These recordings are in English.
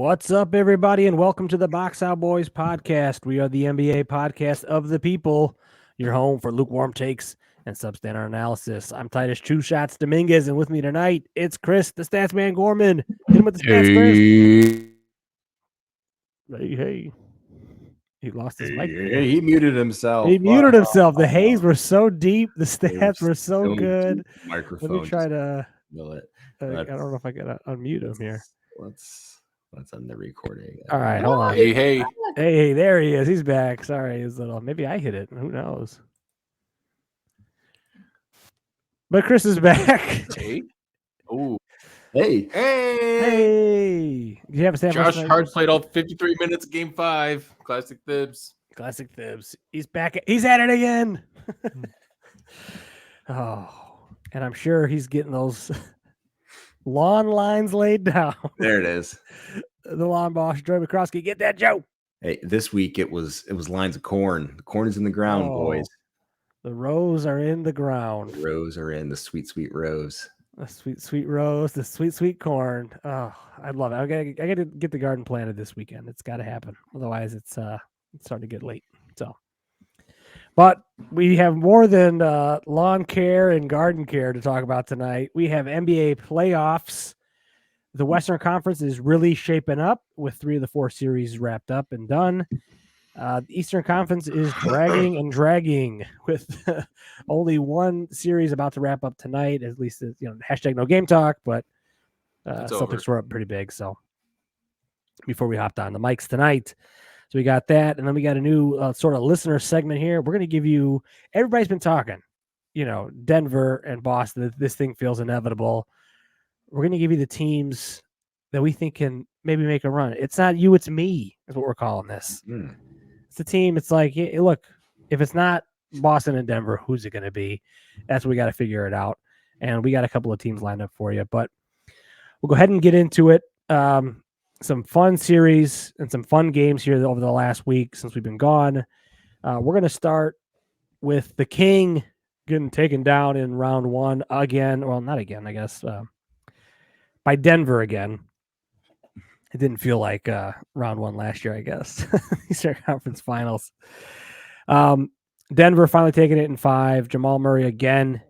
What's up, everybody, and welcome to the Box Out Boys podcast. We are the NBA podcast of the people, your home for lukewarm takes and substandard analysis. I'm Titus Two Shots Dominguez, and with me tonight, it's Chris, the Stats Man Gorman. Hit him with the stats, Chris. Hey. He lost his mic. He muted himself. He muted himself. The haze were so deep. The stats were so good. Microphone. Let me try to. It. I don't know if I can unmute him here. Let's end the recording. All right, hold on. Hey, there he is. He's back. Sorry, his little. Maybe I hit it. Who knows? But Chris is back. Hey. Oh. Hey. You have a sample? Josh Hart played all 53 minutes of Game 5. Classic Thibs. He's back. He's at it again. And I'm sure he's getting those lawn lines laid down. There it is. The lawn boss, Joe McCroskey. Get that, Joe. Hey, this week it was lines of corn. The corn is in the ground, boys. The rows are in the ground. The rows are in the sweet, sweet rows. The sweet, sweet rose, the sweet, sweet corn. Oh, I love it. I got to get the garden planted this weekend. It's got to happen. Otherwise, it's starting to get late. So, but we have more than lawn care and garden care to talk about tonight. We have NBA playoffs. The Western Conference is really shaping up with 3 of the 4 series wrapped up and done. The Eastern Conference is dragging with only one series about to wrap up tonight. At least, hashtag no game talk, but Celtics were up pretty big. So before we hopped on the mics tonight, so we got that. And then we got a new sort of listener segment here. We're going to give you, everybody's been talking, Denver and Boston. This thing feels inevitable. We're going to give you the teams that we think can maybe make a run. It's not you, it's me, is what we're calling this. It's the team. It's like, hey, look, if it's not Boston and Denver, who's it going to be? That's what we got to figure it out. And we got a couple of teams lined up for you, but we'll go ahead and get into it. Some fun series and some fun games here over the last week since we've been gone. We're going to start with the King getting taken down in round 1 again. Well, not again, I guess, by Denver again. It didn't feel like round 1 last year, I guess. Eastern Conference Finals. Denver finally taking it in 5. Jamal Murray again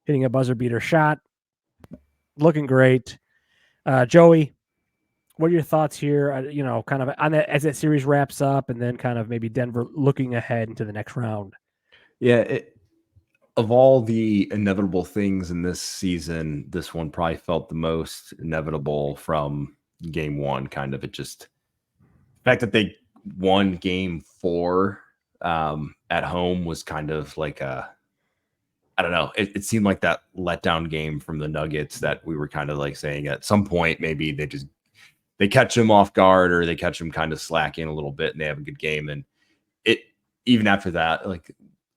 hitting a buzzer beater shot. Looking great. Joey, what are your thoughts here? Kind of on that as that series wraps up, and then kind of maybe Denver looking ahead into the next round. Yeah, of all the inevitable things in this season, this one probably felt the most inevitable from game 1. Kind of, the fact that they won game 4 at home was kind of like I don't know. It seemed like that letdown game from the Nuggets that we were kind of like saying at some point maybe they catch them off guard, or they catch them kind of slacking a little bit and they have a good game. And even after that, like,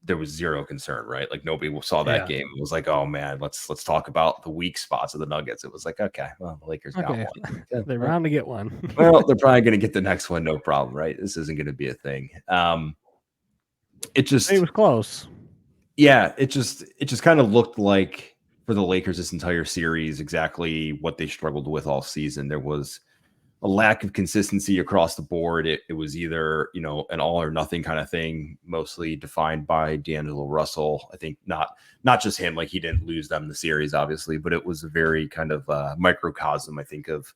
there was zero concern, right? Like, nobody saw that game. It was like, oh man, let's talk about the weak spots of the Nuggets. It was like, okay, well, the Lakers got one. They're bound to get one. Well, they're probably going to get the next one, no problem, right? This isn't going to be a thing. It was close. Yeah, it just kind of looked like for the Lakers this entire series exactly what they struggled with all season. There was a lack of consistency across the board. It was either, an all or nothing kind of thing, mostly defined by D'Angelo Russell. I think not just him, like, he didn't lose them the series, obviously, but it was a very kind of microcosm, I think, of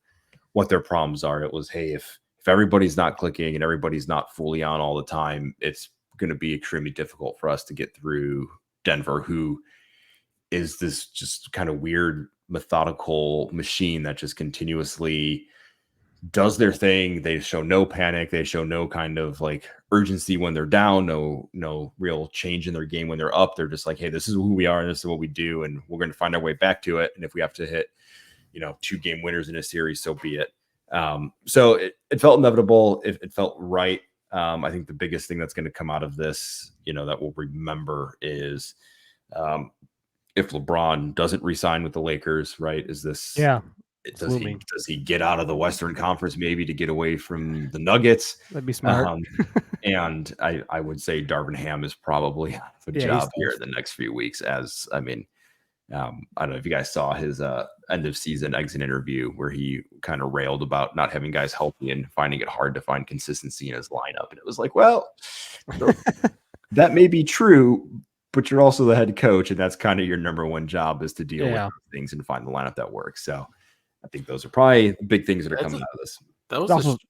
what their problems are. It was, hey, if everybody's not clicking and everybody's not fully on all the time, it's going to be extremely difficult for us to get through Denver, who is this just kind of weird methodical machine that just continuously does their thing. They show no panic. They show no kind of like urgency when they're down, no real change in their game when they're up. They're just like, hey, this is who we are and this is what we do, and we're going to find our way back to it. And if we have to hit, 2 game winners in a series, so be it. So it felt inevitable. It felt right. I think the biggest thing that's going to come out of this, that we'll remember is if LeBron doesn't re-sign with the Lakers, right? Is this? Yeah. Does he get out of the Western Conference maybe to get away from the Nuggets? That'd be smart. And I would say Darvin Ham is probably a job here in the next few weeks. I don't know if you guys saw his end of season exit interview where he kind of railed about not having guys healthy and finding it hard to find consistency in his lineup. And it was like, well, that may be true, but you're also the head coach, and that's kind of your number one job is to deal with things and find the lineup that works. So I think those are probably the big things that are coming out of this. That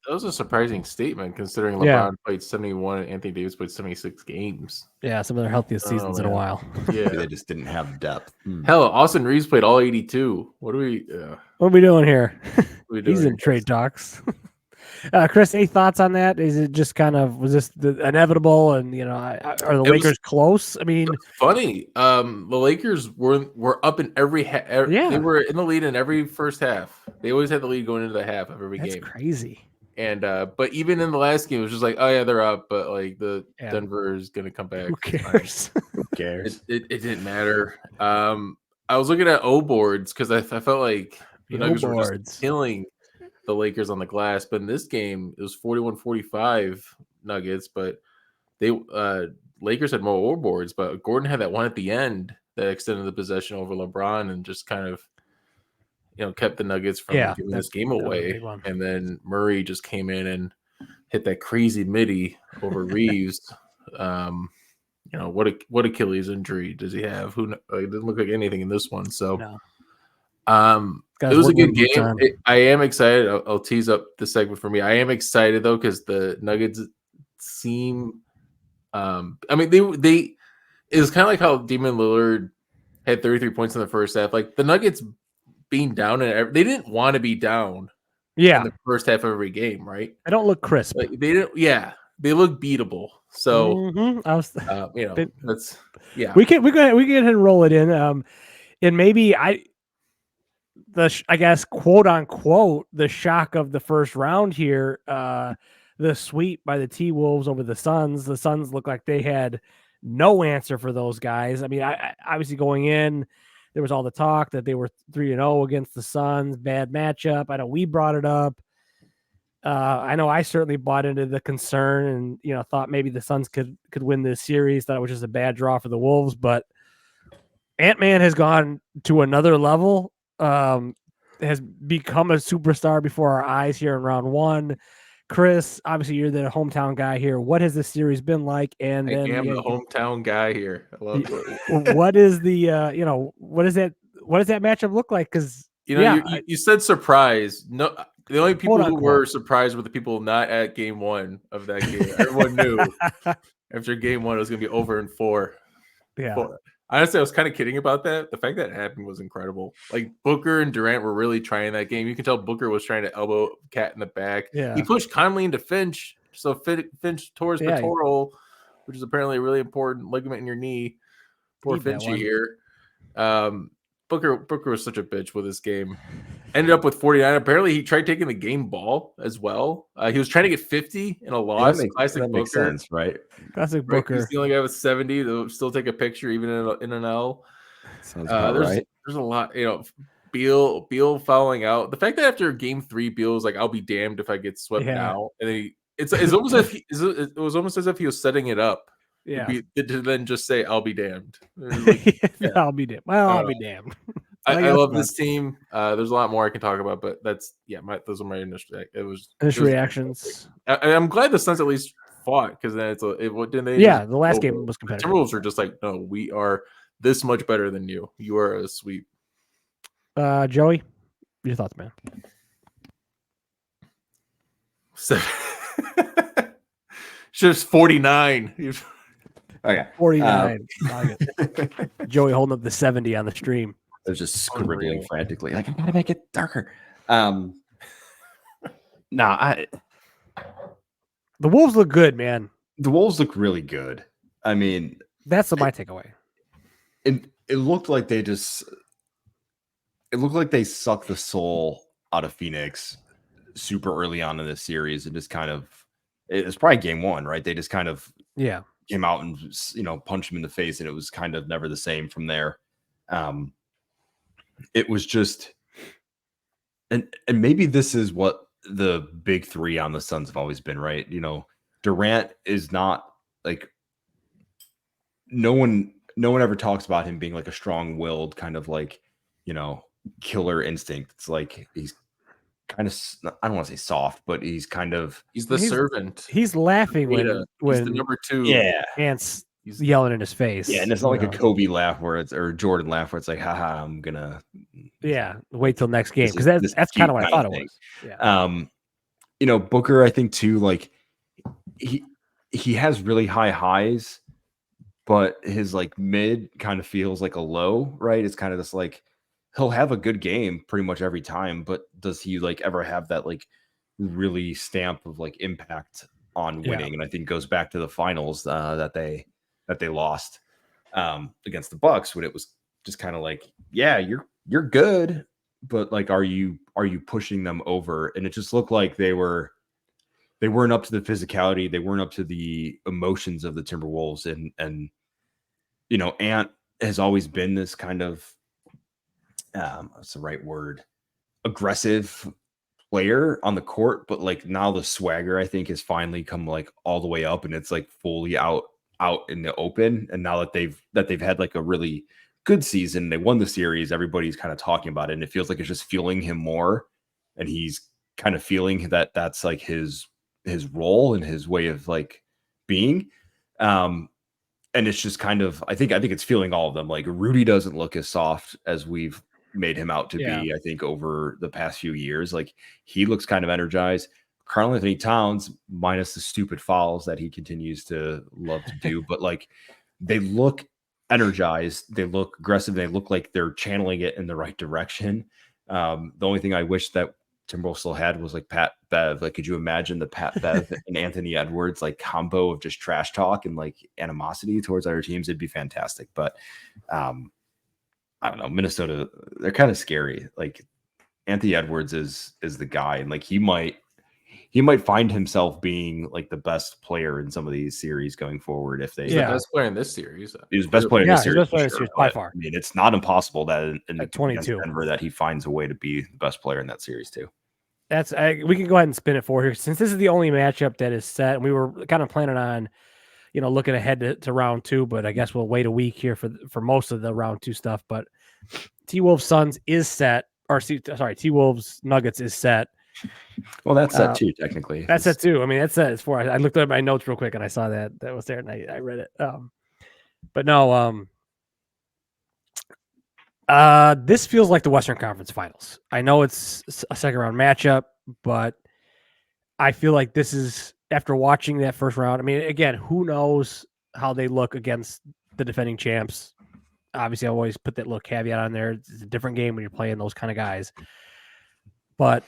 was a surprising statement considering LeBron played 71 and Anthony Davis played 76 games. Yeah, some of their healthiest seasons in a while. Yeah, they just didn't have depth. Hell, Austin Reeves played all 82. What are we doing here? He's in trade talks. Chris, any thoughts on that? Is it just kind of was this the inevitable? And are the Lakers close? I mean, funny. The Lakers were up in every they were in the lead in every first half. They always had the lead going into the half of every game. That's crazy. And but even in the last game, it was just like, oh yeah, they're up, but like Denver is gonna come back. Who cares? Who cares? It didn't matter. I was looking at O boards because I felt like the Nuggets were just killing the Lakers on the glass, but in this game it was 41-45 Nuggets, but they Lakers had more boards, but Gordon had that one at the end that extended the possession over LeBron and just kind of kept the Nuggets from giving this game away. And then Murray just came in and hit that crazy midi over Reeves. What Achilles injury does he have? It didn't look like anything in this one. So it was a good game. I am excited. I'll tease up the segment for me. I am excited though because the Nuggets seem. It was kind of like how Damian Lillard had 33 points in the first half. Like the Nuggets being down and they didn't want to be down. Yeah, in the first half of every game, right? I don't look crisp. Like, they didn't. Yeah, they look beatable. So I was, that's We can and roll it in. And maybe I guess quote unquote the shock of the first round here. The sweep by the T-Wolves over the Suns. The Suns look like they had no answer for those guys. I mean, I obviously going in, there was all the talk that they were 3-0 against the Suns, bad matchup. I know we brought it up. I know I certainly bought into the concern and thought maybe the Suns could win this series. Thought it was just a bad draw for the Wolves, but Ant-Man has gone to another level. Has become a superstar before our eyes here in round one. Chris, obviously you're the hometown guy here. What has this series been like? And I am the hometown guy here. I love it. What is the what does that matchup look like? Because you said surprise. No, the only people who were surprised were the people not at game one of that game. Everyone knew after game one it was going to be over in 4. Yeah. 4. Honestly, I was kind of kidding about that. The fact that it happened was incredible. Like Booker and Durant were really trying that game. You can tell Booker was trying to elbow Cat in the back. Yeah. He pushed Conley into Finch, so Finch tore his pectoral, which is apparently a really important ligament in your knee. Poor Finchy here. Booker was such a bitch with this game. Ended up with 49. Apparently, he tried taking the game ball as well. He was trying to get 50 in a loss. That makes sense, right? Classic Booker. He's the only guy with 70 that still take a picture even in an L. Sounds about right. There's a lot, Beal fouling out. The fact that after game 3, Beal was like, "I'll be damned if I get swept now," and it's almost as if it was almost as if he was setting it up. Yeah. To then just say, "I'll be damned." I'll be damned. Well, I'll be damned. I love this team. There's a lot more I can talk about, but those are my initial. Initial reactions. I'm glad the Suns at least fought because then what didn't they? Yeah, the last game was competitive. The Timberwolves are just like, no, we are this much better than you. You are a sweep. Joey, your thoughts, man? Just 49. Okay. 49. Joey holding up the 70 on the stream. They're just scribbling frantically. Like, I gotta make it darker. The Wolves look good, man. The Wolves look really good. I mean, that's my takeaway. It looked like they sucked the soul out of Phoenix super early on in this series and just kind of, it's probably game 1, right? They just kind of came out and punched him in the face, and it was kind of never the same from there. It was just, and maybe this is what the big 3 on the Suns have always been, right? Durant is not like, no one ever talks about him being like a strong-willed kind of like, killer instinct. It's like he's kind of, I don't want to say soft, but he's the servant. He's laughing when he's the number 2. Yeah, Ant's yelling in his face. Yeah, and it's not like a Kobe laugh or Jordan laugh where it's like, haha, I'm gonna wait till next game, because that's kind of what I thought it was. Yeah. Booker, I think too, like he has really high highs, but his like mid kind of feels like a low, right? It's kind of this like he'll have a good game pretty much every time, but does he like ever have that like really stamp of like impact on winning? And I think goes back to the finals that they lost against the Bucks, when it was just kind of like, yeah, you're good, but like, are you pushing them over? And it just looked like they weren't up to the physicality, they weren't up to the emotions of the Timberwolves, and Ant has always been this kind of what's the right word, aggressive player on the court, but like now the swagger I think has finally come like all the way up, and it's like fully out in the open. And now that they've had like a really good season, they won the series, everybody's kind of talking about it, and it feels like it's just fueling him more, and he's kind of feeling that that's like his role and his way of like being. And it's just kind of, I think it's feeling all of them. Like Rudy doesn't look as soft as we've made him out to be, I think, over the past few years. Like he looks kind of energized. Karl Anthony Towns, minus the stupid fouls that he continues to love to do, but like they look energized, they look aggressive, they look like they're channeling it in the right direction. The only thing I wish that Timberwolves still had was like Pat Bev. Like, could you imagine the Pat Bev and Anthony Edwards like combo of just trash talk and like animosity towards other teams? It'd be fantastic. But I don't know, Minnesota, they're kind of scary. Like Anthony Edwards is the guy, and like he might find himself being like the best player in some of these series going forward. If he's the best player in this series. He was the best player in this series, by far. I mean, it's not impossible that in at 22 Denver that he finds a way to be the best player in that series too. We can go ahead and spin it forward here, since this is the only matchup that is set, and we were kind of planning on, looking ahead to round 2, but I guess we'll wait a week here for most of the round 2 stuff. But T-Wolves Suns is set, or T-Wolves Nuggets is set. Well, that's set too, technically. That's set too. I mean, that's set. It's for. I looked at my notes real quick and I saw that was there, and I read it. But no. This feels like the Western Conference Finals. I know it's a second round matchup, but I feel like this is, after watching that first round. I mean, again, who knows how they look against the defending champs? Obviously, I always put that little caveat on there. It's a different game when you're playing those kind of guys. But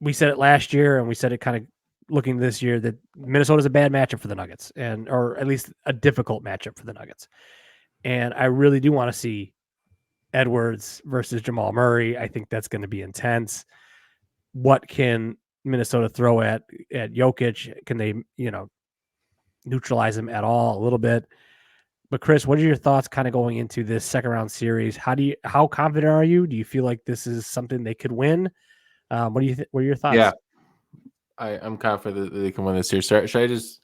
we said it last year, and we said it kind of looking this year, that Minnesota's a bad matchup for the Nuggets, or at least a difficult matchup for the Nuggets. And I really do want to see Edwards versus Jamal Murray. I think that's going to be intense. What can Minnesota throw at Jokic? Can they, neutralize him at all? A little bit. But Chris, what are your thoughts kind of going into this second round series? How confident are you? Do you feel like this is something they could win? What are your thoughts? Yeah, I'm confident that they can win this series. Should I just?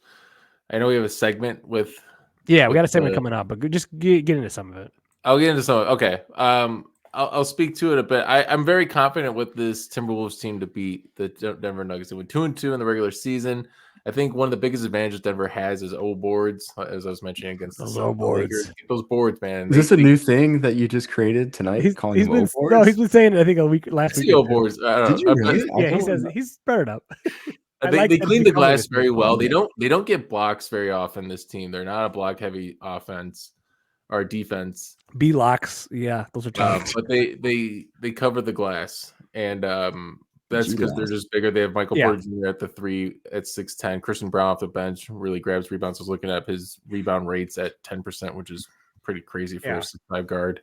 I know we have a segment with. Yeah, we got a segment coming up, but just get into some of it. I'll get into some. Okay. I'll speak to it a bit. I'm very confident with this Timberwolves team to beat the Denver Nuggets. They went 2-2 in the regular season. I think one of the biggest advantages Denver has is O boards, as I was mentioning, against those O boards. Those boards, man. Is this a new thing that you just created tonight? He's been saying it, I think last week. O boards. Did you really? Yeah, he says he's spread it up. They clean the glass very well. They don't get blocks very often. This team, they're not a block heavy offense or defense. B locks, yeah, those are tough. But they cover the glass, and that's because they're just bigger. They have Michael Porter Jr. at the 3 at 6'10". Christian Brown off the bench really grabs rebounds. I was looking at his rebound rates at 10%, which is pretty crazy for a 6'5" guard.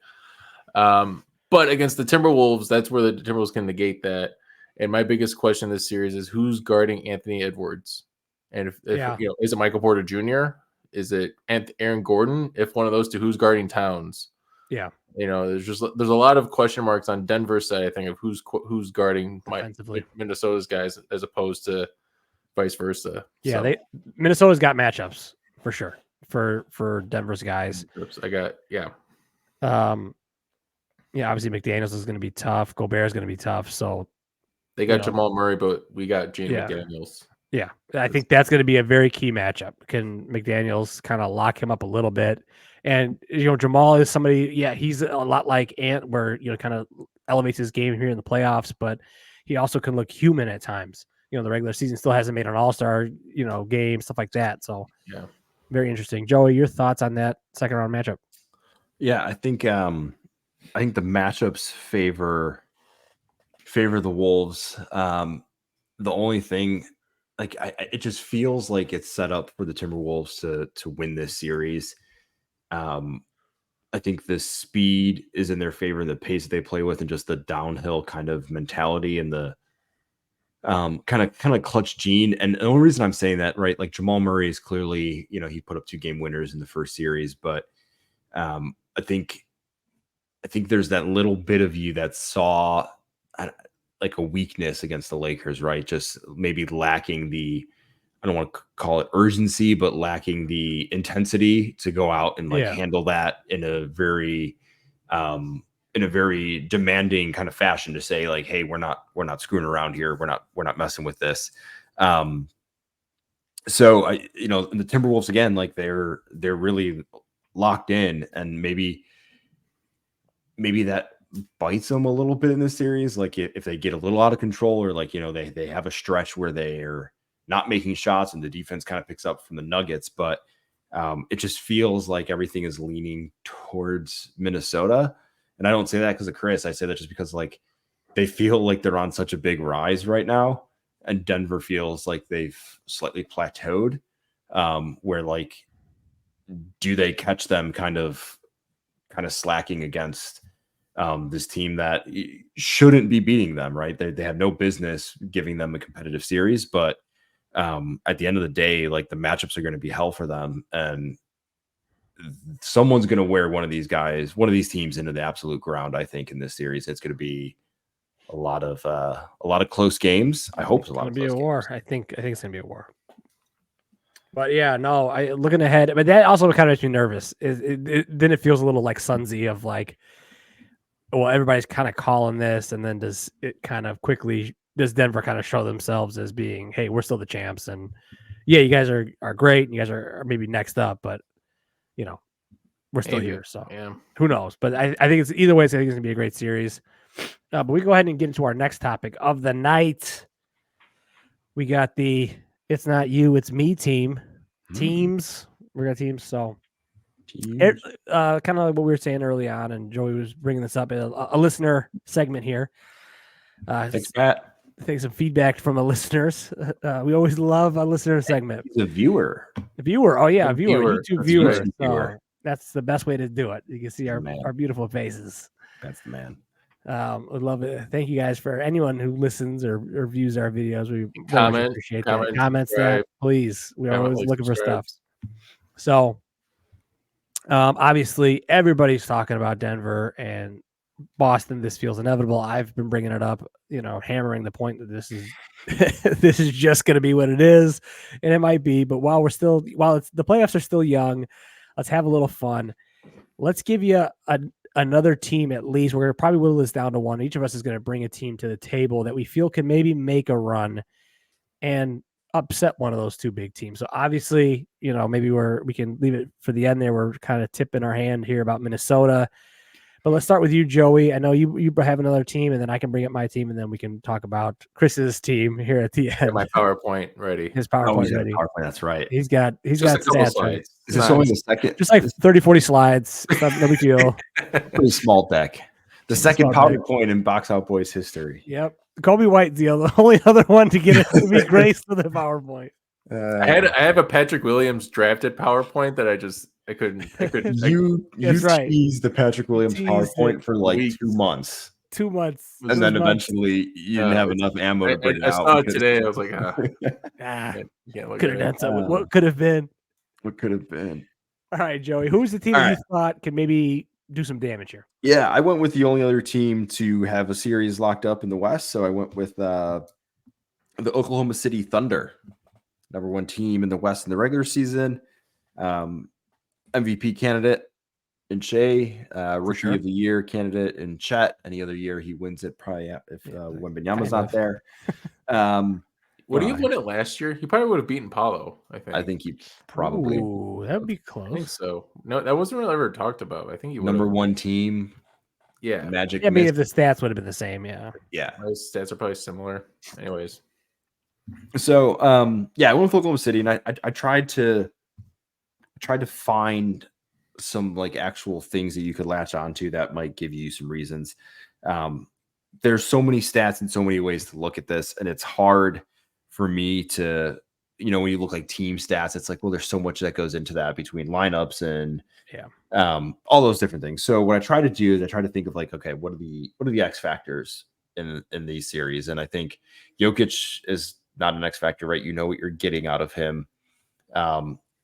But against the Timberwolves, that's where the Timberwolves can negate that. And my biggest question this series is who's guarding Anthony Edwards, and if is it Michael Porter Jr.? Is it Aaron Gordon? If one of those two, who's guarding Towns? Yeah, there's a lot of question marks on Denver's side, I think, of who's guarding Minnesota's guys as opposed to vice versa. Yeah, Minnesota's got matchups for sure for Denver's guys. Yeah, obviously McDaniels is going to be tough. Gobert is going to be tough. So They got Jamal Murray, but we got Jaden McDaniels. Yeah, I think that's going to be a very key matchup. Can McDaniels kind of lock him up a little bit? And Jamal is somebody. Yeah, he's a lot like Ant, where kind of elevates his game here in the playoffs, but he also can look human at times. The regular season still hasn't made an All-Star, game, stuff like that. So yeah, very interesting. Joey, your thoughts on that second round matchup? Yeah, I think the matchups favor the Wolves. The only thing, it just feels like it's set up for the Timberwolves to win this series. I think the speed is in their favor, and the pace that they play with, and just the downhill kind of mentality and the kind of clutch gene. And the only reason I'm saying that, right, like Jamal Murray is clearly, he put up 2 game winners in the first series, but I think there's that little bit of you that saw like a weakness against the Lakers, right? Just maybe lacking the, I don't want to call it urgency, but lacking the intensity to go out and handle that in a very demanding kind of fashion, to say like, hey, we're not screwing around here. We're not messing with this. So the Timberwolves, again, like they're really locked in, and maybe that bites them a little bit in this series. Like if they get a little out of control, or they have a stretch where they're not making shots and the defense kind of picks up from the Nuggets, but it just feels like everything is leaning towards Minnesota. And I don't say that because of Chris. I say that just because like they feel like they're on such a big rise right now, and Denver feels like they've slightly plateaued. Where like, do they catch them kind of slacking against this team that shouldn't be beating them, right? They have no business giving them a competitive series, but at the end of the day, like the matchups are going to be hell for them, and someone's going to wear one of these teams into the absolute ground. I think in this series, it's going to be a lot of close games. I hope it's a lot of close games. War. I think it's going to be a war. But yeah, no, looking ahead, but that also kind of makes me nervous. Then it feels a little like Sunsy of like, well, everybody's kind of calling this, and then does Denver kind of show themselves as being, hey, we're still the champs, and yeah, you guys are great, and you guys are maybe next up, but we're still here. So who knows? But I think it's either way. I think it's gonna be a great series. But we go ahead and get into our next topic of the night. We got the "It's Not You, It's Me" teams. We got teams. So kind of like what we were saying early on, and Joey was bringing this up, a listener segment here. Thanks, Matt. Take some feedback from the listeners. We always love a listener segment. He's a viewer. A viewer. Oh yeah, a viewer. YouTube viewer. Viewer. So that's the best way to do it. You can see our beautiful faces. That's the man. I love it. Thank you guys for anyone who listens or views our videos. We very much appreciate that. Comments that, please. We're always looking for stuff. So obviously everybody's talking about Denver and Boston. This feels inevitable. I've been bringing it up, hammering the point that this is this is just going to be what it is, and it might be. But while the playoffs are still young, let's have a little fun. Let's give you another team at least. We're going to probably whittle this down to one. Each of us is going to bring a team to the table that we feel can maybe make a run and upset one of those two big teams. So obviously, maybe we can leave it for the end there. We're kind of tipping our hand here about Minnesota. But let's start with you, Joey. I know you have another team, and then I can bring up my team, and then we can talk about Chris's team here at the end. My PowerPoint ready. His PowerPoint ready. That's right. He's got stats. Slides. Is this only the second? Just like 30, 40 slides. No big deal. Pretty small deck. The second PowerPoint in Box Out Boys history. Yep. Kobe White's the only other one to get it to be graced with a PowerPoint. I have a Patrick Williams drafted PowerPoint that I couldn't. You teased the Patrick Williams PowerPoint for like 2 months. 2 months. And then eventually you didn't have enough ammo to bring it out. I saw it today. I was like, could have done something. What could have been? What could have been? All right, Joey. Who's the team that you thought could maybe do some damage here? Yeah, I went with the only other team to have a series locked up in the West. So I went with the Oklahoma City Thunder, #1 team in the West in the regular season. MVP candidate. in Shea, rookie sure. of the year candidate in Chet. Any other year he wins it probably if Wembanyama's not there. Would he have won it last year? He probably would have beaten Paulo, I think. I think he probably. Ooh, that would be close. I think so. No, that wasn't really ever talked about. I think he would Number one team. Yeah. Magic. Yeah, I mean, if the stats would have been the same, yeah. Yeah. Those stats are probably similar. Anyways. So I went with Oklahoma City, and I tried to find some like actual things that you could latch onto that might give you some reasons. There's so many stats and so many ways to look at this, and it's hard for me to, when you look like team stats, it's like, well, there's so much that goes into that between lineups and all those different things. So what I try to do is I try to think of like, okay, what are the X factors in these series? And I think Jokic is not an X factor, right? You know what you're getting out of him.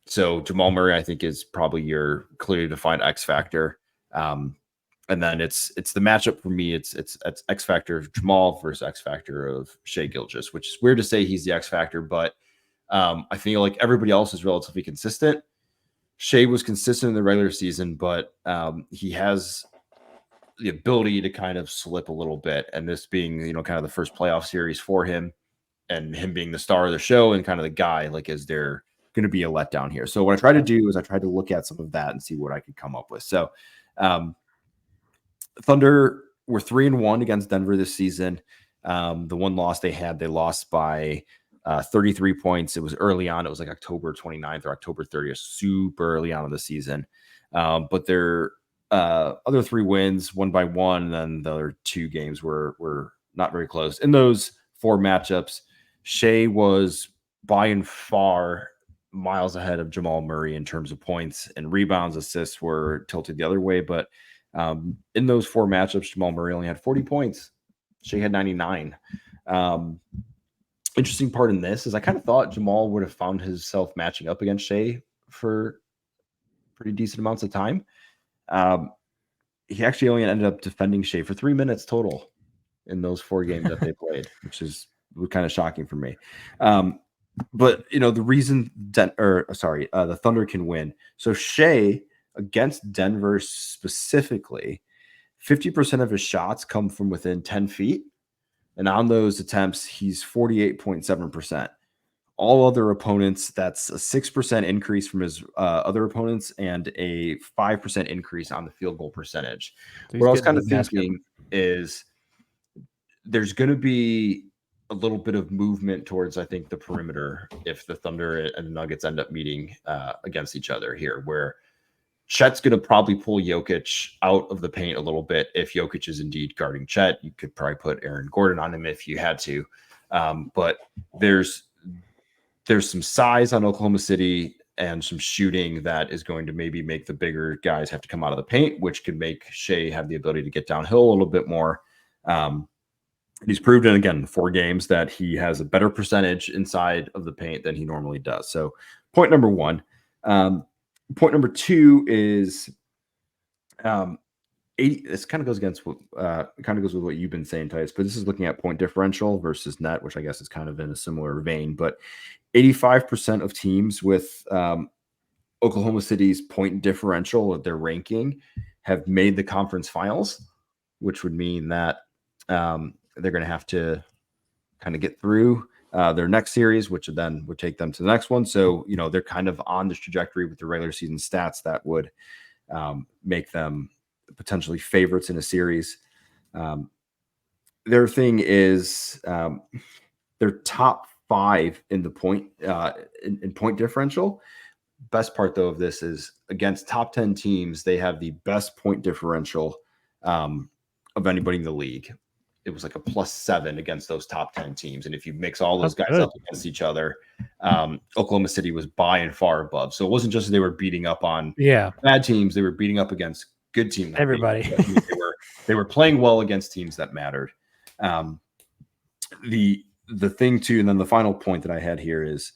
So Jamal Murray, I think, is probably your clearly defined X factor. And then it's the matchup for me. It's X factor of Jamal versus X factor of Shai Gilgeous, which is weird to say he's the X factor, but I feel like everybody else is relatively consistent. Shai was consistent in the regular season, but he has the ability to kind of slip a little bit. And this being, kind of the first playoff series for him, and him being the star of the show and kind of the guy, like, is there going to be a letdown here? So what I try to do is I try to look at some of that and see what I could come up with. So Thunder were 3-1 against Denver this season. The one loss they lost by 33 points. It was early on. It was like October 29th or October 30th, super early on in the season. But their other 3 wins, 1-1, and then the other 2 games were not very close. In those 4 matchups, Shai was by and far miles ahead of Jamal Murray in terms of points, and rebounds, assists were tilted the other way. But in those 4 matchups, Jamal Murray only had 40 points. Shai had 99. Interesting part in this is I kind of thought Jamal would have found himself matching up against Shai for pretty decent amounts of time. He actually only ended up defending Shai for 3 minutes total in those 4 games that they played, which is kind of shocking for me. But the reason the Thunder can win. So Shai against Denver specifically, 50% of his shots come from within 10 feet. And on those attempts, he's 48.7%. All other opponents, that's a 6% increase from his other opponents and a 5% increase on the field goal percentage. So what I was kind of thinking is there's going to be a little bit of movement towards, I think, the perimeter if the Thunder and the Nuggets end up meeting against each other here, where Chet's going to probably pull Jokic out of the paint a little bit. If Jokic is indeed guarding Chet, you could probably put Aaron Gordon on him if you had to. But there's some size on Oklahoma City and some shooting that is going to maybe make the bigger guys have to come out of the paint, which could make Shai have the ability to get downhill a little bit more. He's proved in, again, 4 games that he has a better percentage inside of the paint than he normally does. So point number 1. Point number 2 is 80. This kind of goes against what goes with what you've been saying, Titus, but this is looking at point differential versus net, which I guess is kind of in a similar vein. But 85% of teams with Oklahoma City's point differential of their ranking have made the conference finals, which would mean that they're going to have to kind of get through their next series, which then would take them to the next one. So, they're kind of on this trajectory with the regular season stats that would make them potentially favorites in a series. Their thing is they're top 5 in the point in point differential. Best part, though, of this is against top 10 teams, they have the best point differential of anybody in the league. It was like a +7 against those top 10 teams. And if you mix all those guys up against each other, Oklahoma City was by and far above. So it wasn't just they were beating up on bad teams. They were beating up against good teams. Everybody. They were playing well against teams that mattered. The thing too, and then the final point that I had here is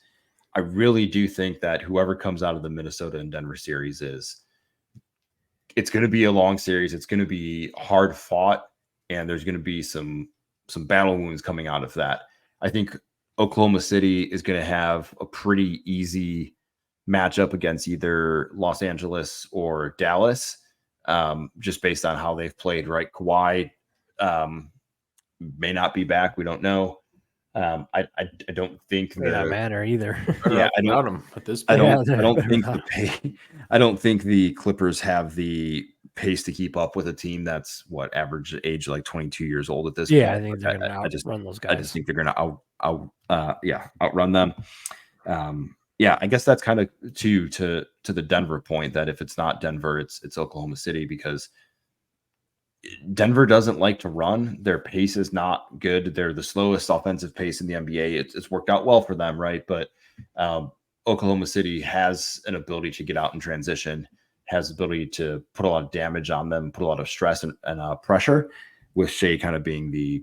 I really do think that whoever comes out of the Minnesota and Denver series it's going to be a long series. It's going to be hard fought. And there's going to be some battle wounds coming out of that. I think Oklahoma City is going to have a pretty easy matchup against either Los Angeles or Dallas. just based on how they've played. Right, Kawhi may not be back. We don't know. I don't think may not matter either. Yeah, I don't. Him at this point. I don't think I don't think the Clippers have the pace to keep up with a team that's average age like 22 years old at this point. I think they're going to outrun those guys. I just think they're going to outrun them. I guess that's kind of to the Denver point, that if it's not Denver, it's Oklahoma City, because Denver doesn't like to run. Their pace is not good. They're the slowest offensive pace in the NBA. It's worked out well for them, right? But Oklahoma City has an ability to get out in transition, has the ability to put a lot of damage on them, put a lot of stress and pressure, with Shea kind of being the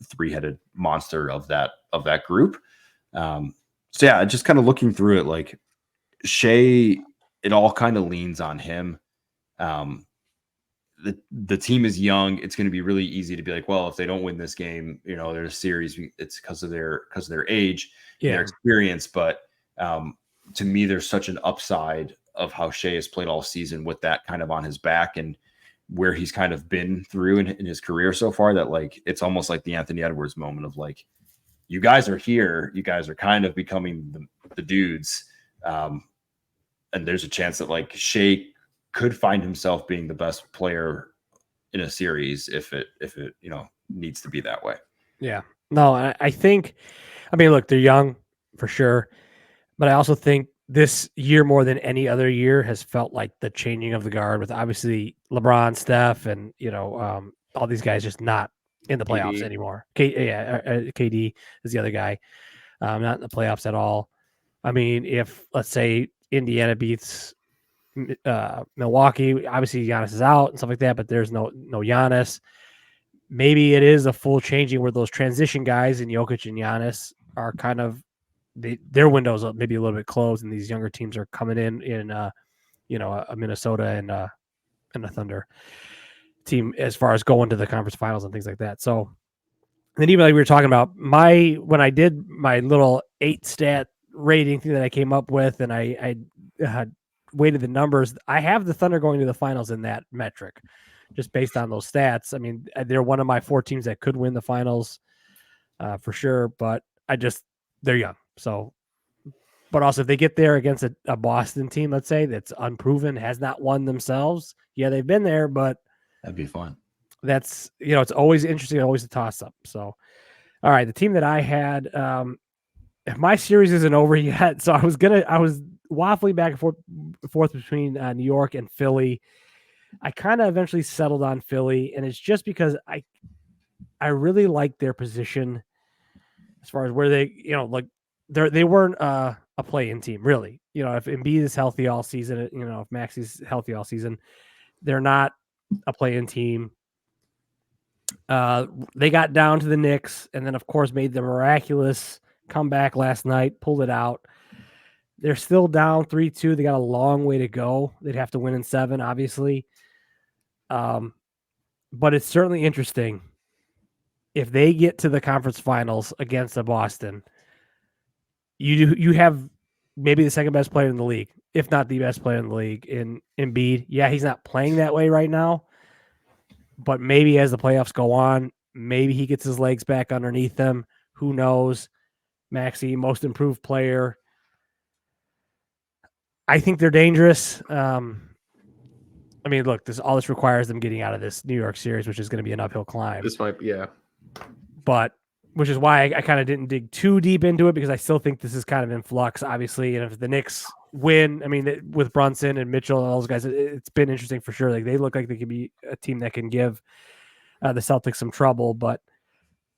three-headed monster of that group. Just kind of looking through it, like Shea, it all kind of leans on him. The team is young. It's going to be really easy to be like, well, if they don't win this game, there's a series. It's because of their age, and their experience. But to me, there's such an upside of how Shea has played all season with that kind of on his back, and where he's kind of been through in his career so far, that like it's almost like the Anthony Edwards moment of like, you guys are here, you guys are kind of becoming the dudes, and there's a chance that like Shea could find himself being the best player in a series if it needs to be that way. Yeah. No, I think, look, they're young for sure, but I also think this year more than any other year has felt like the changing of the guard, with obviously LeBron, Steph, and all these guys just not in the playoffs anymore. KD is the other guy, not in the playoffs at all. If let's say Indiana beats Milwaukee, obviously Giannis is out and stuff like that, but there's no Giannis. Maybe it is a full changing where those transition guys in Jokic and Giannis are kind of their windows are maybe a little bit closed, and these younger teams are coming in a Minnesota and a Thunder team as far as going to the conference finals and things like that. So then, even like we were talking about, when I did my little 8-stat rating thing that I came up with, and I weighted the numbers, I have the Thunder going to the finals in that metric, just based on those stats. They're one of my 4 teams that could win the finals for sure, but they're young. So, but also if they get there against a Boston team, let's say, that's unproven, has not won themselves. Yeah, they've been there, but that'd be fun. That's, it's always interesting, always a toss up. So, all right, the team that I had, my series isn't over yet. So I was waffling back and forth between New York and Philly. I kind of eventually settled on Philly, and it's just because I really like their position as far as where they, they weren't a play-in team, really. If Embiid is healthy all season, if Maxi's healthy all season, they're not a play-in team. They got down to the Knicks, and then of course made the miraculous comeback last night, pulled it out. They're still down 3-2. They got a long way to go. They'd have to win in 7, obviously. But it's certainly interesting if they get to the conference finals against the Boston. You have maybe the second best player in the league, if not the best player in the league, in Embiid. Yeah, he's not playing that way right now, but maybe as the playoffs go on, maybe he gets his legs back underneath him. Who knows? Maxey, most improved player. I think they're dangerous. Look, all this requires them getting out of this New York series, which is going to be an uphill climb. This might, yeah. But which is why I kind of didn't dig too deep into it, because I still think this is kind of in flux, obviously. And if the Knicks win, with Brunson and Mitchell and all those guys, it's been interesting for sure. Like, they look like they could be a team that can give the Celtics some trouble. But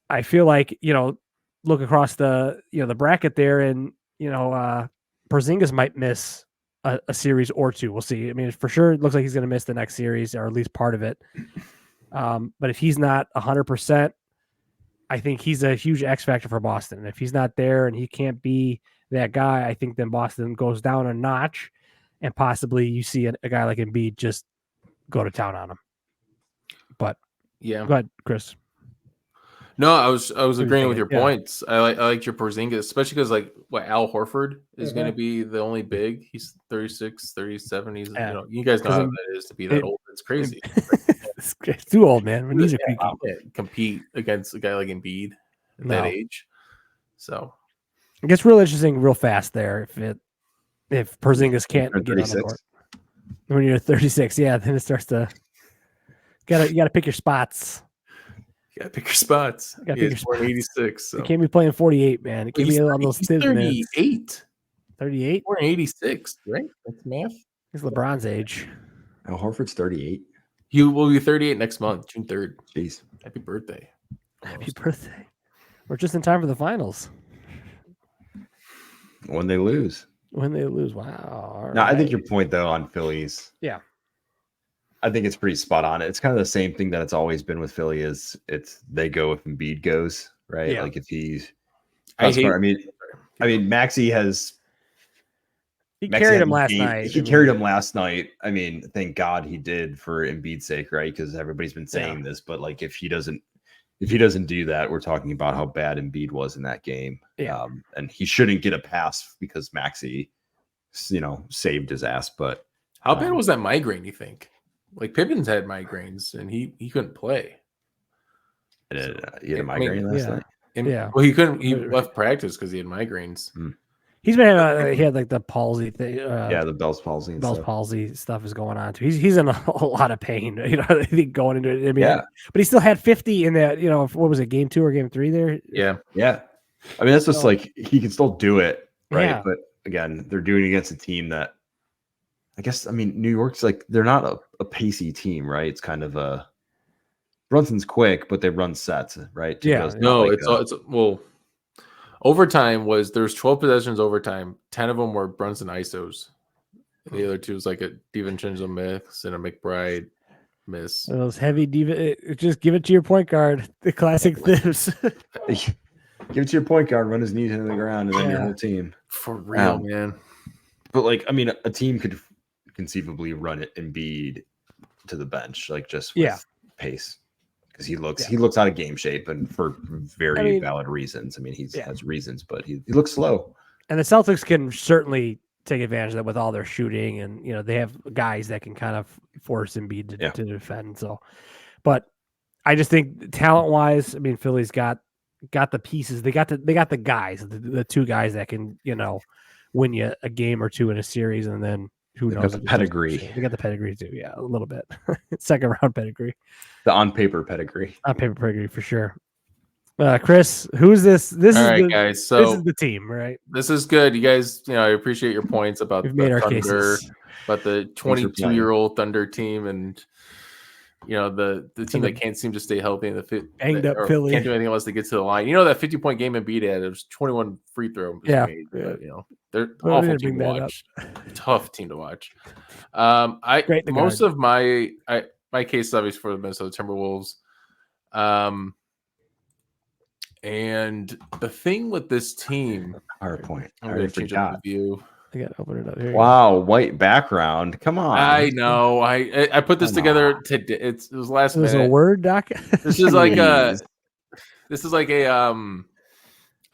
I feel like, look across the bracket there, and Porzingis might miss a series or two. We'll see. For sure, it looks like he's going to miss the next series, or at least part of it. But if he's not 100%, I think he's a huge X factor for Boston. And if he's not there and he can't be that guy, I think then Boston goes down a notch, and possibly you see a guy like Embiid just go to town on him. But yeah, go ahead, Chris. No, I was agreeing with your Yeah. points. I liked your Porzingis, especially because Al Horford is going to be the only big. He's 36, 37. He's you guys know how that is to be that old. It's crazy. It's too old, man. My knees are creaky. Can't compete against a guy like Embiid at that age. So it gets real interesting real fast there if Porzingis can't get on the court. When you're 36, yeah, then it starts to you gotta pick your spots. You gotta pick your spots. You gotta pick your spots. 86. So. You can't be playing 48, man. It can't be on those 38. 38? Born 86, right? That's math. He's LeBron's age. Al Horford's 38. He will be 38 next month, June 3rd. Jeez. Happy birthday. Happy birthday. We're just in time for the finals. When they lose. Wow. No, I think your point, though, on Phillies. Yeah. I think it's pretty spot on. It's kind of the same thing that it's always been with Philly is they go if Embiid goes, right? Yeah. Like if he's I mean, Maxey has carried him last night. He carried him last night. I mean, thank God he did for Embiid's sake, right? Because everybody's been saying this, but like if he doesn't do that, we're talking about how bad Embiid was in that game. Yeah. And he shouldn't get a pass because Maxey, saved his ass. But how bad was that migraine, you think? Like Pippins had migraines and he couldn't play. He had a migraine last night. Yeah. Well, he left practice because he had migraines. He's been he had like the palsy thing. The Bell's palsy. Palsy stuff is going on too. He's in a lot of pain. I think going into it. I mean, but he still had 50 in that. What was it, game 2 or game 3 there? Yeah. I mean, that's just like he can still do it, right? Yeah. But again, they're doing it against a team that I guess. I mean, New York's like they're not a pacey team, right? It's kind of a Brunson's quick, but they run sets, right? Overtime there's 12 possessions overtime. 10 of them were Brunson ISOs. And the other 2 was like a DiVincenzo miss and a McBride miss. Those heavy just give it to your point guard. The classic thibs. Give it to your point guard, run his knees into the ground, and then your whole team. For real, man. But like, I mean, a team could conceivably run it Embiid to the bench, like just with pace. Because he looks out of game shape, and for very valid reasons. I mean, he has reasons, but he looks slow. And the Celtics can certainly take advantage of that with all their shooting, and they have guys that can kind of force Embiid to defend. So, but I just think talent wise, I mean, Philly's got the pieces. They got the guys, the 2 guys that can win you a game or 2 in a series, and then who knows? Got the pedigree. They got the pedigree too. Yeah, a little bit. Second round pedigree. The on paper pedigree. On paper pedigree for sure. Chris, who's this? This All is right, guys. So this is the team, right? This is good. You guys, I appreciate your points about We've made our Thunder, cases. about the 22-year-old Thunder team, and the team that can't seem to stay healthy in the banged up Philly. Can't do anything unless they get to the line. That 50-point game Embiid had, it was 21 free throw. Made, but, they're awful team to watch. Tough team to watch. Most of my case is obviously for the Minnesota Timberwolves. And the thing with this team, PowerPoint. I'm going to change up the view. I got to open it up here. Wow, white background. Come on. I know. I put this together today. It was last minute. It was a Word doc. This is like a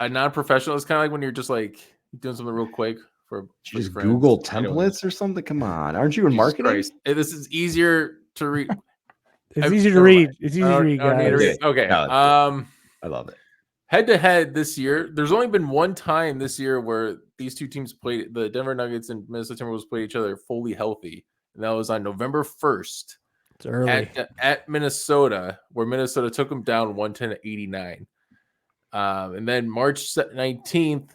non-professional. It's kind of like when you're just like doing something real quick for just Google templates or something. Come on, aren't you in marketing? This is easier to read. It's easier to read. It's easy to read, guys. Okay. I love it. Head to head this year, there's only been one time this year where these 2 teams played. The Denver Nuggets and Minnesota Timberwolves played each other fully healthy, and that was on November 1st. It's early at Minnesota, where Minnesota took them down 110-89. And then March 19th,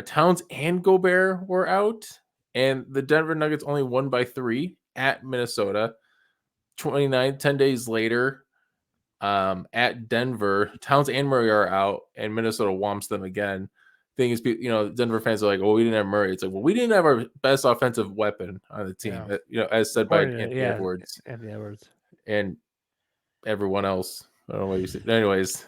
Towns and Gobert were out, and the Denver Nuggets only won by 3 at Minnesota. 10 days later, at Denver, Towns and Murray are out, and Minnesota whomps them again. Thing is, Denver fans are like, "Well, we didn't have Murray." It's like, "Well, we didn't have our best offensive weapon on the team," as said by Anthony Edwards. Anthony Edwards and everyone else. I don't know what you said. Anyways,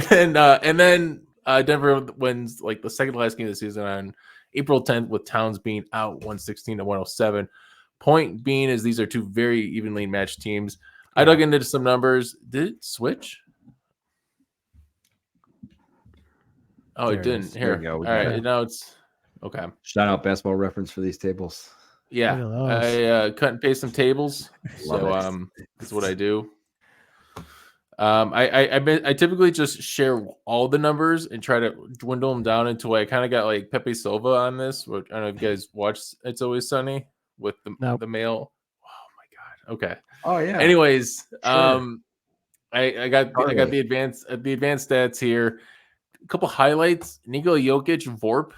and then Denver wins like the second to last game of the season on April 10th, with Towns being out 116-107. Point being is these are 2 very evenly matched teams. I dug into some numbers. Did it switch? Oh, There it it didn't. is. Here. There you go. All We right. got it. Now it's okay. Shout out Basketball Reference for these tables. Yeah. Look at those. I cut and paste some tables. Love So it. that's what I do. I typically just share all the numbers and try to dwindle them down into I kind of got like Pepe Silva on this. Which I don't know if you guys watched It's Always Sunny with the male. Oh my god. Okay. Oh yeah. Anyways, Sure. I got the advanced stats here. A couple highlights. Nikola Jokic VORP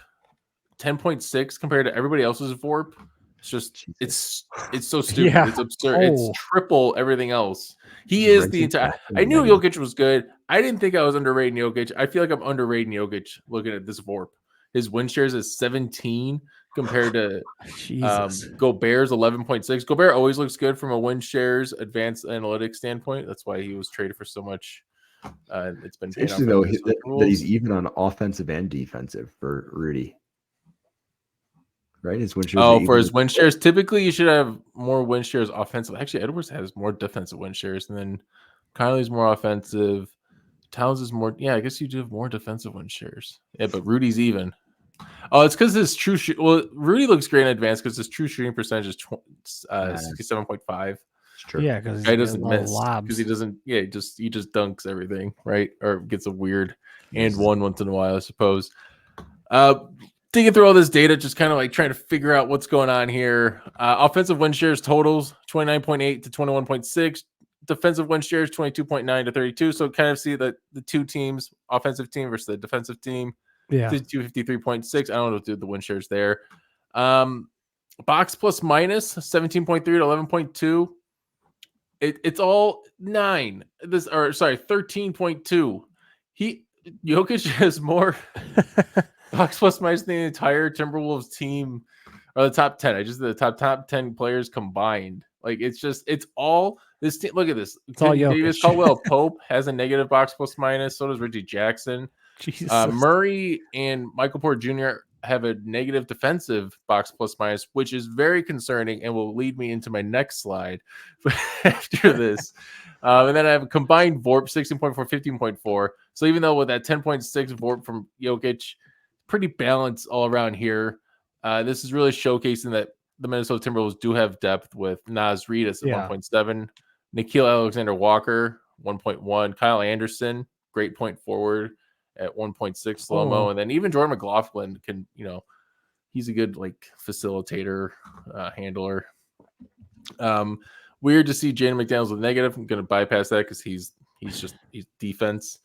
10.6 compared to everybody else's VORP. It's just it's so stupid. Yeah. It's absurd. It's Oh. triple everything else. He is the entire. I knew Negative. Jokic was good. I didn't think I was underrating Jokic. I feel like I'm underrating Jokic looking at this VORP. His win shares is 17 compared to Jesus. Gobert's 11.6. Gobert always looks good from a win shares advanced analytics standpoint. That's why he was traded for so much. It's been paying off Interesting though for that he's even on offensive and defensive for Rudy. Right, his win shares. Oh, for his win shares, typically you should have more win shares offensive. Actually, Edwards has more defensive win shares, and then Kylie's more offensive. Towns is more. Yeah, I guess you do have more defensive win shares. Yeah, but Rudy's even. Oh, it's because his true shoot. Well, Rudy looks great in advance because his true shooting percentage is 67.5. True. Yeah, because Guy doesn't miss lobs. because he doesn't. Yeah, he just dunks everything, right? Or gets a weird and one once in a while, I suppose. Digging through all this data, just kind of like trying to figure out what's going on here. Offensive win shares totals 29.8 to 21.6. Defensive win shares 22.9 to 32. So kind of see the two teams, offensive team versus the defensive team. Yeah. 253.6. I don't know what to do with the win shares there. Box plus minus 17.3 to 11.2. It's all 9. 13.2. Jokic has more box plus minus than the entire Timberwolves team, or the top 10. I just the top 10 players combined. Like it's all this team. Look at this. It's all Jokic. Davis, Caldwell Pope has a negative box plus minus. So does Reggie Jackson. Jesus. Murray and Michael Porter Jr. have a negative defensive box plus minus, which is very concerning and will lead me into my next slide after this. And then I have a combined VORP 16.4, 15.4. So even though with that 10.6 VORP from Jokic, pretty balanced all around here. This is really showcasing that the Minnesota Timberwolves do have depth with Naz Reid at 1.7, Nickeil Alexander-Walker 1.1, Kyle Anderson, great point forward at 1.6 slow-mo, and then even Jordan McLaughlin can, he's a good like facilitator, handler. Weird to see Jaden McDaniels with negative. I'm going to bypass that because he's defense.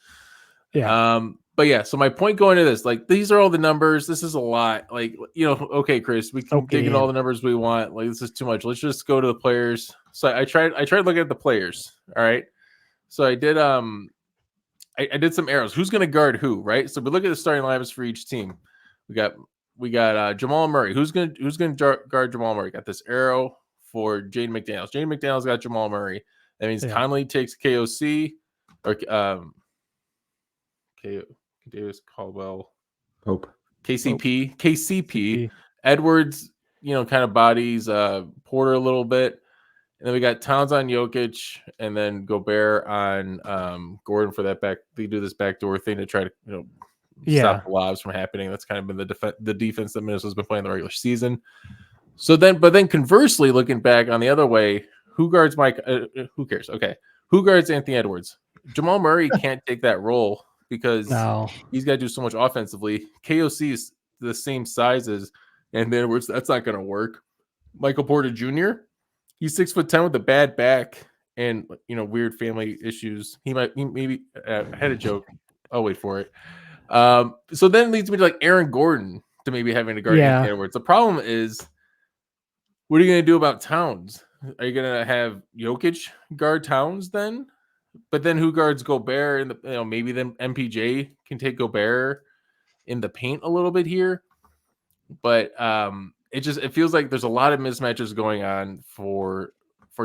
Yeah. But yeah, so my point going to this, like these are all the numbers. This is a lot. Like, okay, Chris, we can dig in all the numbers we want. Like this is too much. Let's just go to the players. So I tried looking at the players. All right. So I did I did some arrows. Who's going to guard who, right? So we look at the starting lineups for each team. We got Jamal Murray. Who's going to guard Jamal Murray? Got this arrow for Jaden McDaniels. Jaden McDaniels got Jamal Murray. That means Conley takes KOC or Davis, Caldwell, Pope, KCP. Edwards, kind of bodies Porter a little bit. And then we got Towns on Jokic, and then Gobert on Gordon for that back. They do this backdoor thing to try to stop the lobs from happening. That's kind of been the defense that Minnesota's been playing the regular season. So then conversely, looking back on the other way, who guards Mike? Who cares? Okay, who guards Anthony Edwards? Jamal Murray can't take that role because he's got to do so much offensively. KOC is the same size as Anthony Edwards. That's not going to work. Michael Porter Jr. He's 6'10" with a bad back and weird family issues. He maybe had a joke. I'll wait for it. So then it leads me to like Aaron Gordon to maybe having to guard Anthony Edwards. The problem is, what are you going to do about Towns? Are you going to have Jokic guard Towns then? But then who guards Gobert? And maybe then MPJ can take Gobert in the paint a little bit here. But it feels like there's a lot of mismatches going on for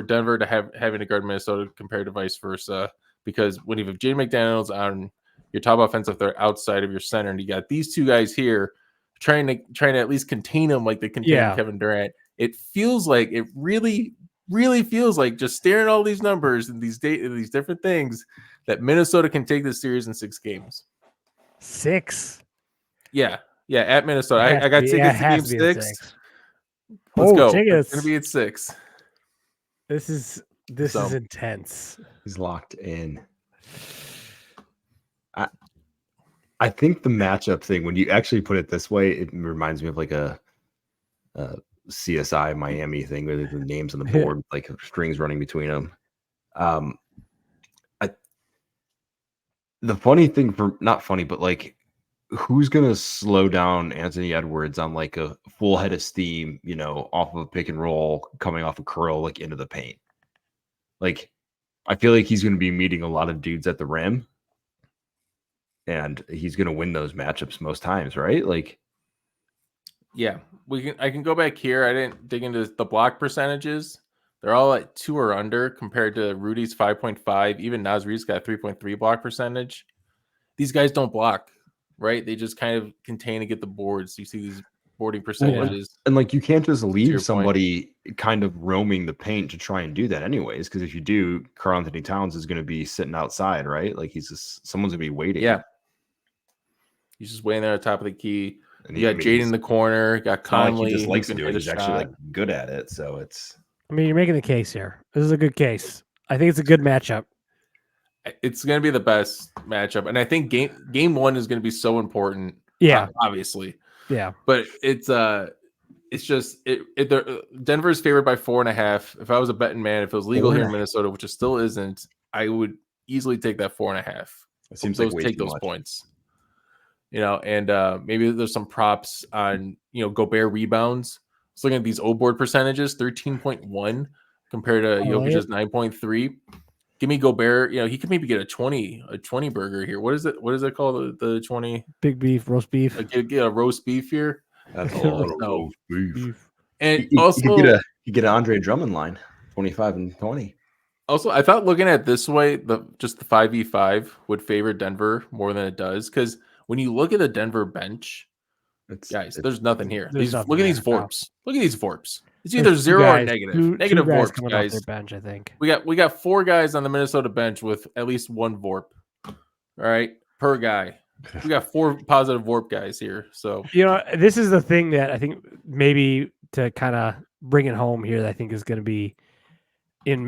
Denver to having to guard Minnesota compared to vice versa. Because when you have Jaden McDaniels on your top offensive threat outside of your center, and you got these two guys here trying to at least contain him like they contained Kevin Durant, it feels like it really feels like, just staring at all these numbers and these different things, that Minnesota can take this series in 6 games. 6. Yeah, at Minnesota. I got tickets to Game 6. Let's go. Tickets. It's gonna be at 6. This is intense. He's locked in. I think the matchup thing, when you actually put it this way, it reminds me of like a CSI Miami thing where the names on the board, like strings running between them. The funny thing not funny, but like, who's gonna slow down Anthony Edwards on like a full head of steam, off of a pick and roll, coming off a curl, like into the paint? Like, I feel like he's gonna be meeting a lot of dudes at the rim, and he's gonna win those matchups most times, right? Like, yeah, I can go back here. I didn't dig into the block percentages. They're all at 2 or under compared to Rudy's 5.5. Even Nasri's got 3.3 block percentage. These guys don't block, right? They just kind of contain and get the boards. You see these boarding percentages. And like, you can't just leave somebody kind of roaming the paint to try and do that anyways, because if you do, Karl Anthony Towns is going to be sitting outside, right? Like, someone's going to be waiting. Yeah. He's just waiting there at the top of the key. And you got Jade in the corner. Got Conley. He just likes to do it. He's actually like good at it. So it's. I mean, you're making the case here. This is a good case. I think it's a good matchup. It's going to be the best matchup, and I think game 1 is going to be so important. Yeah, obviously. Yeah, but it's just Denver's favored by 4.5. If I was a betting man, if it was legal here in Minnesota, which it still isn't, I would easily take that 4.5. It seems like take those points. And maybe there's some props on Gobert rebounds. I was looking at these O board percentages, 13.1 compared to Jokic's 9.3. Give me Gobert. He could maybe get a 20 burger here. What is it? What is it called? The 20 big beef, roast beef. Get a roast beef here. That's a lot of roast beef. And also, you get an Andre Drummond line, 25 and 20. Also, I thought looking at it this way, just the 5v5 would favor Denver more than it does, because when you look at the Denver bench, there's nothing here. Look at these VORPs. Look at these VORPs. It's either 0 or negative. Negative VORPs, guys. Their bench, I think. We got 4 guys on the Minnesota bench with at least 1 VORP. All right, per guy. We got 4 positive VORP guys here. So this is the thing that I think maybe to kind of bring it home here that I think is going to be in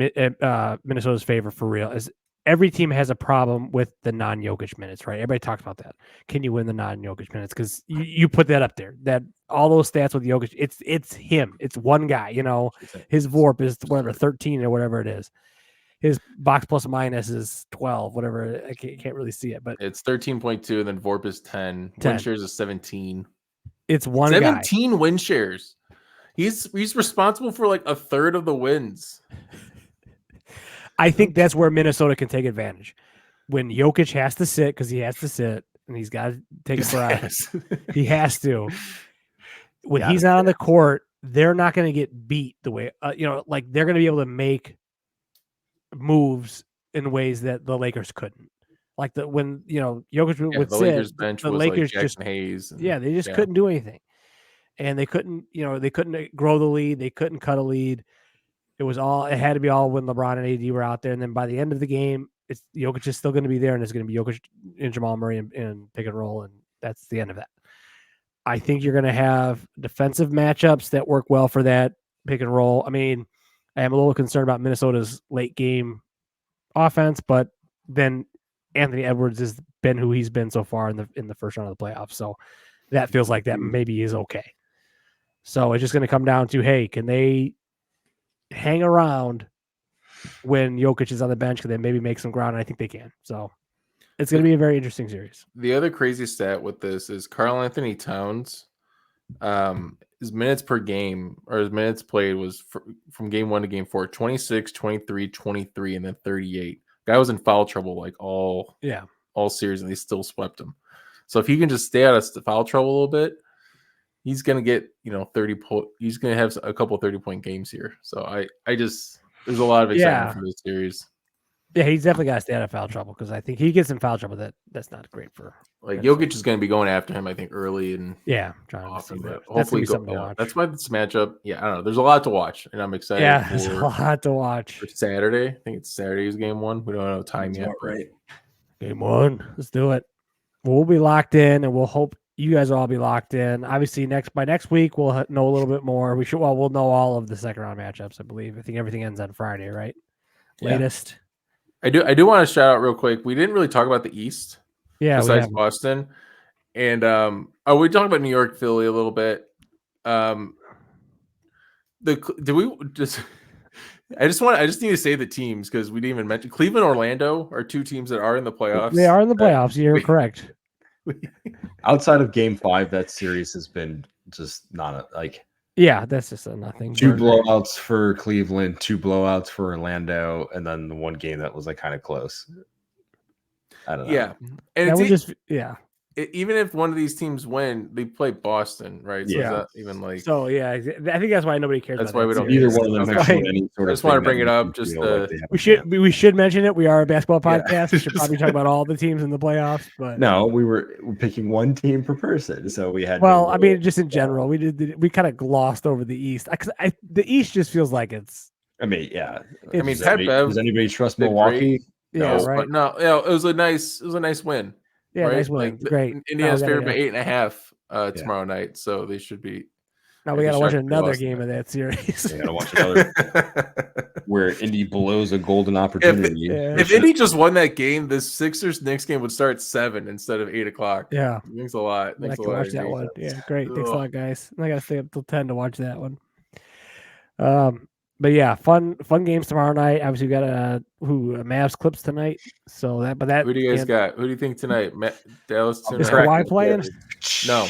Minnesota's favor for real is every team has a problem with the non-Jokic minutes, right? Everybody talks about that. Can you win the non-Jokic minutes? Because you put that up there. That all those stats with Jokic, it's him. It's one guy. His VORP is whatever 13 or whatever it is. His box plus minus is 12, whatever. I can't really see it, but it's 13.2, and then VORP is 10. Win shares is 17. It's one 17 win shares. He's responsible for like a third of the wins. I think that's where Minnesota can take advantage. When Jokic has to sit, because he has to sit, and he's got to take a breath. He has to. When he's not on the court, they're not going to get beat the way, like they're going to be able to make moves in ways that the Lakers couldn't. Like when Jokic would the sit, Lakers bench the was Lakers like just Hayes. They just couldn't do anything, and they couldn't grow the lead. They couldn't cut a lead. It had to be all when LeBron and AD were out there. And then by the end of the game, Jokic is still going to be there, and it's going to be Jokic and Jamal Murray and pick and roll, and that's the end of that. I think you're going to have defensive matchups that work well for that pick and roll. I mean, I am a little concerned about Minnesota's late game offense, but then Anthony Edwards has been who he's been so far in the first round of the playoffs. So that feels like that maybe is okay. So it's just going to come down to, hey, can they hang around when Jokic is on the bench? Can they maybe make some ground? And I think they can. So it's going to be a very interesting series. The other crazy stat with this is Karl Anthony Towns, his minutes per game or his minutes played was from game 1 to game 4, 26, 23, 23, and then 38. Guy was in foul trouble like all series, and they still swept him. So if he can just stay out of foul trouble a little bit, he's going to get 30 he's going to have a couple 30-point games here. So I just there's a lot of excitement for this series. Yeah, he's definitely got to stay out of foul trouble, because I think he gets in foul trouble. That's not great for Jokic is going to be going after him, I think, early and often, but hopefully something to watch. That's why this matchup. Yeah, I don't know. There's a lot to watch, and I'm excited. Yeah, there's a lot to watch. For Saturday, I think it's Saturday's game 1. We don't know time yet. Right. Game 1. Let's do it. We'll be locked in, and we'll hope you guys will all be locked in. Obviously, by next week we'll know a little bit more. We'll know all of the second round matchups. I believe. I think everything ends on Friday, right? Yeah. Latest. I do want to shout out real quick. We didn't really talk about the East, besides Boston, and we talked about New York, Philly a little bit. Did we just? I just need to say the teams because we didn't even mention Cleveland, Orlando are two teams that are in the playoffs. They are in the playoffs. You're correct. Outside of Game 5, that series has been just not Yeah, that's just a nothing. 2 blowouts for Cleveland, 2 blowouts for Orlando, and then the one game that was kind of close. I don't know. Yeah, and even if one of these teams win, they play Boston, right? So yeah. is that even I think that's why nobody cares. That's about why we don't. Either one of them mention any sort of. I just want to bring it up. Just we should mention it. We are a basketball podcast. We should probably talk about all the teams in the playoffs. But no, we're picking one team per person, so we had. Well, I mean, just in general, we kind of glossed over the East. The East just feels like it's. I mean, yeah. Does anybody trust Milwaukee? No, yeah, right. But no, it was a nice win. Yeah, right? nice win. Great. Indiana's favored by 8.5 tomorrow night, so they should be. Now we got to watch another game of that series. We got to watch another where Indy blows a golden opportunity. If Indy just won that game, the Sixers next game would start at 7 instead of 8:00. Yeah, thanks a lot. I can watch that one. Yeah, great. Thanks a lot, guys. I got to stay up till 10 to watch that one. But yeah, fun games tomorrow night. Obviously, we got Mavs Clips tonight. So that. Who do you guys got? Who do you think tonight? Dallas tonight. Is Kawhi playing? No.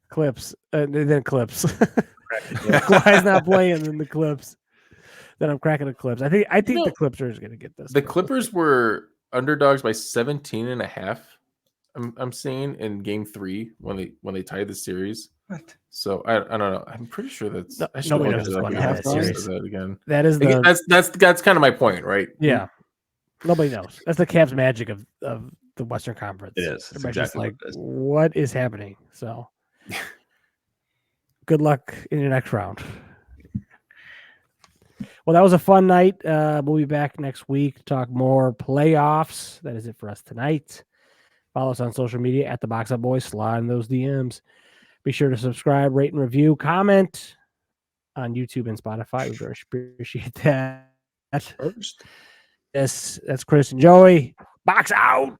Clips. And then Clips. Kawhi's not playing in the Clips. Then I'm cracking the Clips. I think the Clippers are going to get this. The Clippers were underdogs by 17.5. I'm seeing in Game 3 when they tied the series. What? So I don't know. I'm pretty sure that's nobody knows what that series. That again. That is that's kind of my point, right? Yeah. Nobody knows. That's the Cavs magic of the Western Conference. It is. Everybody's exactly just what is happening? So good luck in your next round. Well, that was a fun night. We'll be back next week to talk more playoffs. That is it for us tonight. Follow us on social media at the Box Up Boys. Slide in those DMs. Be sure to subscribe, rate, and review. Comment on YouTube and Spotify. We very appreciate that. Yes, that's Chris and Joey. Box out.